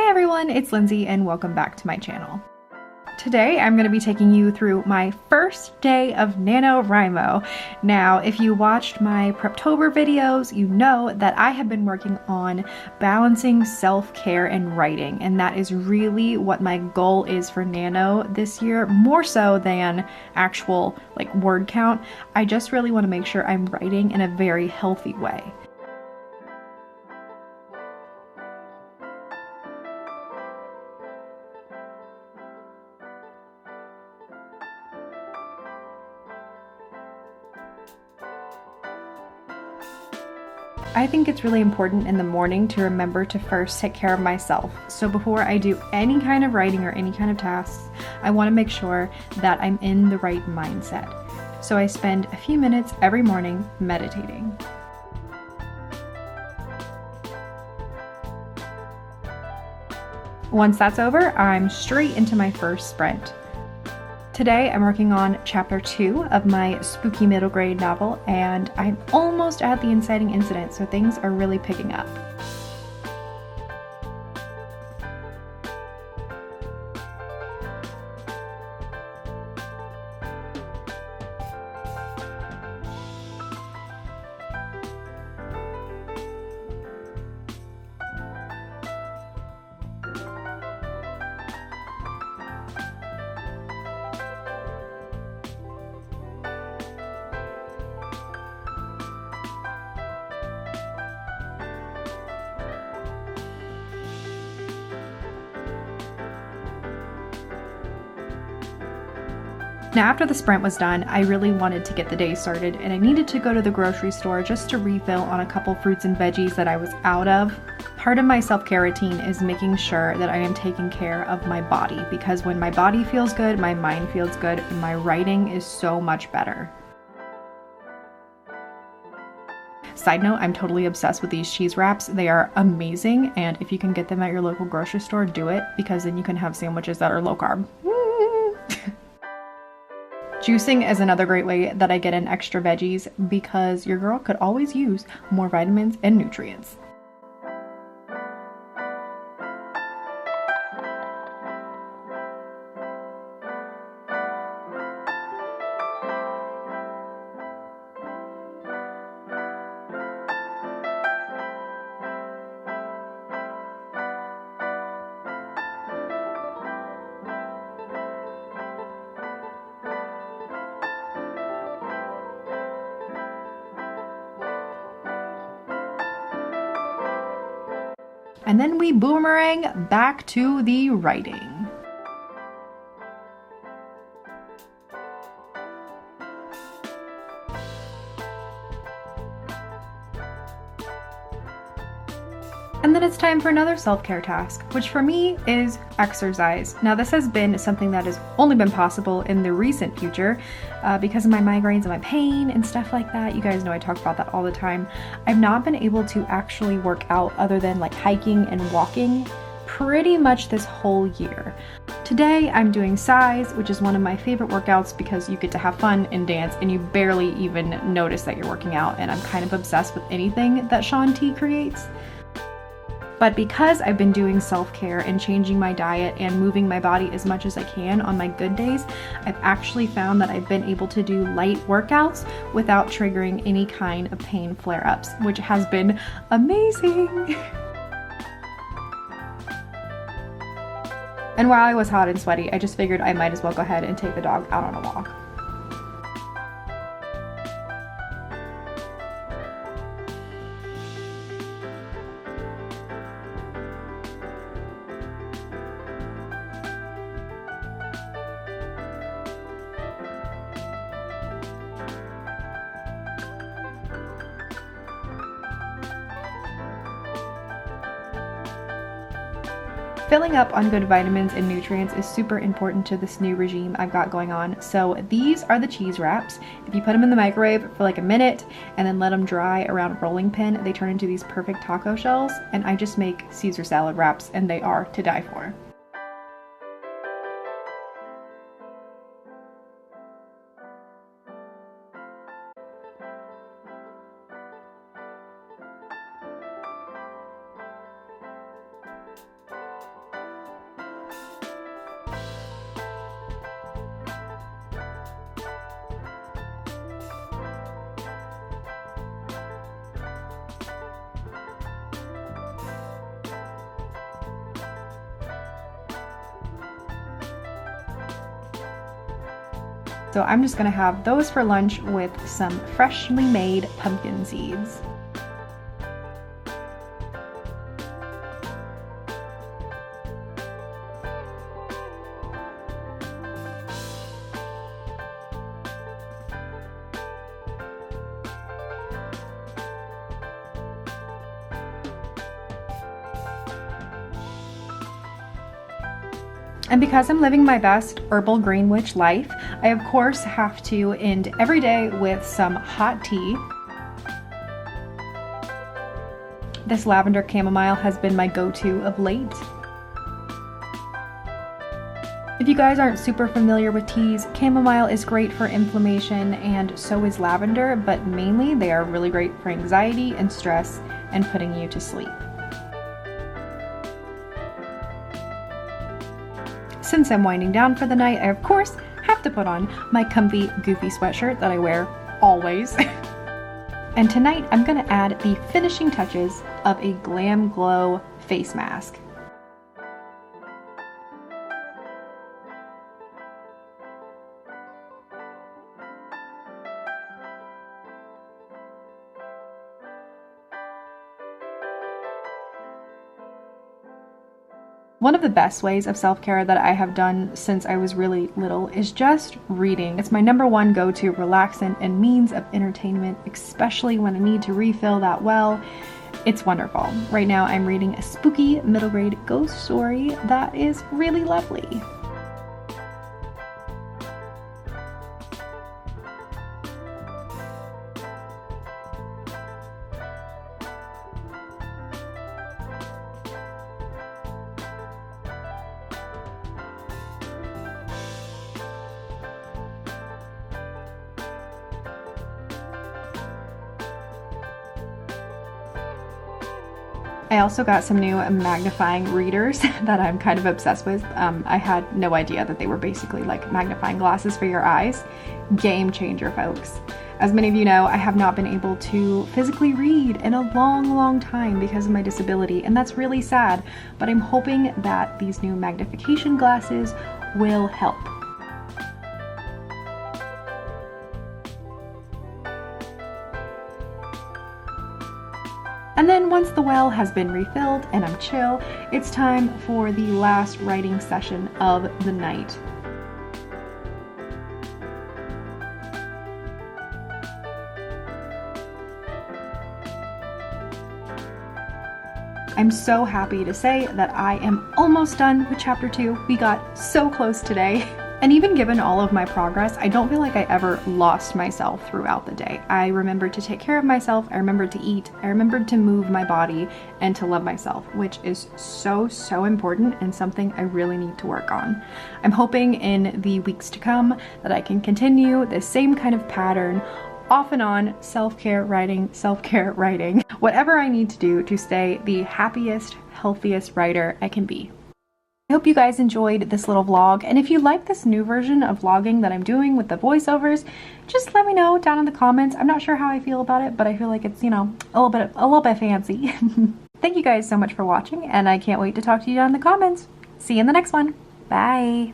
Hi everyone, it's Lindsay and welcome back to my channel. Today I'm going to be taking you through my first day of NaNoWriMo. Now, if you watched my Preptober videos, you know that I have been working on balancing self-care and writing, and that is really what my goal is for Nano this year, more so than actual word count. I just really want to make sure I'm writing in a very healthy way. I think it's really important in the morning to remember to first take care of myself. So before I do any kind of writing or any kind of tasks, I want to make sure that I'm in the right mindset. So I spend a few minutes every morning meditating. Once that's over, I'm straight into my first sprint. Today I'm working on chapter 2 of my spooky middle grade novel, and I'm almost at the inciting incident, so things are really picking up. Now, after the sprint was done, I really wanted to get the day started, and I needed to go to the grocery store just to refill on a couple fruits and veggies that I was out of. Part of my self-care routine is making sure that I am taking care of my body, because when my body feels good, my mind feels good, and my writing is so much better. Side note, I'm totally obsessed with these cheese wraps. They are amazing, and if you can get them at your local grocery store, do it, because then you can have sandwiches that are low carb. Juicing is another great way that I get in extra veggies, because your girl could always use more vitamins and nutrients. And then we boomerang back to the writing. And then it's time for another self-care task, which for me is exercise. Now, this has been something that has only been possible in the recent future because of my migraines and my pain and stuff like that. You guys know I talk about that all the time. I've not been able to actually work out other than hiking and walking pretty much this whole year. Today I'm doing size, which is one of my favorite workouts because you get to have fun and dance and you barely even notice that you're working out, and I'm kind of obsessed with anything that Shaun T creates. But because I've been doing self-care and changing my diet and moving my body as much as I can on my good days, I've actually found that I've been able to do light workouts without triggering any kind of pain flare-ups, which has been amazing. And while I was hot and sweaty, I just figured I might as well go ahead and take the dog out on a walk. Filling up on good vitamins and nutrients is super important to this new regime I've got going on. So these are the cheese wraps. If you put them in the microwave for a minute and then let them dry around a rolling pin, they turn into these perfect taco shells, and I just make Caesar salad wraps and they are to die for. So I'm just gonna have those for lunch with some freshly made pumpkin seeds. And because I'm living my best herbal green witch life, I of course have to end every day with some hot tea. This lavender chamomile has been my go-to of late. If you guys aren't super familiar with teas, chamomile is great for inflammation and so is lavender, but mainly they are really great for anxiety and stress and putting you to sleep. Since I'm winding down for the night, I of course have to put on my comfy, goofy sweatshirt that I wear always. And tonight I'm gonna add the finishing touches of a Glam Glow face mask. One of the best ways of self-care that I have done since I was really little is just reading. It's my #1 go-to relaxant and means of entertainment, especially when I need to refill that well. It's wonderful. Right now I'm reading a spooky middle grade ghost story that is really lovely. I also got some new magnifying readers that I'm kind of obsessed with. I had no idea that they were basically like magnifying glasses for your eyes. Game changer, folks. As many of you know, I have not been able to physically read in a long time because of my disability, and that's really sad, but I'm hoping that these new magnification glasses will help. And then once the well has been refilled and I'm chill, it's time for the last writing session of the night. I'm so happy to say that I am almost done with chapter 2. We got so close today. And even given all of my progress, I don't feel like I ever lost myself throughout the day. I remembered to take care of myself, I remembered to eat, I remembered to move my body and to love myself, which is so important and something I really need to work on. I'm hoping in the weeks to come that I can continue the same kind of pattern, off and on, self-care writing, whatever I need to do to stay the happiest, healthiest writer I can be. I hope you guys enjoyed this little vlog, and if you like this new version of vlogging that I'm doing with the voiceovers, just let me know down in the comments. I'm not sure how I feel about it, but I feel like it's, you know, a little bit fancy. Thank you guys so much for watching, and I can't wait to talk to you down in the comments. See you in the next one. Bye.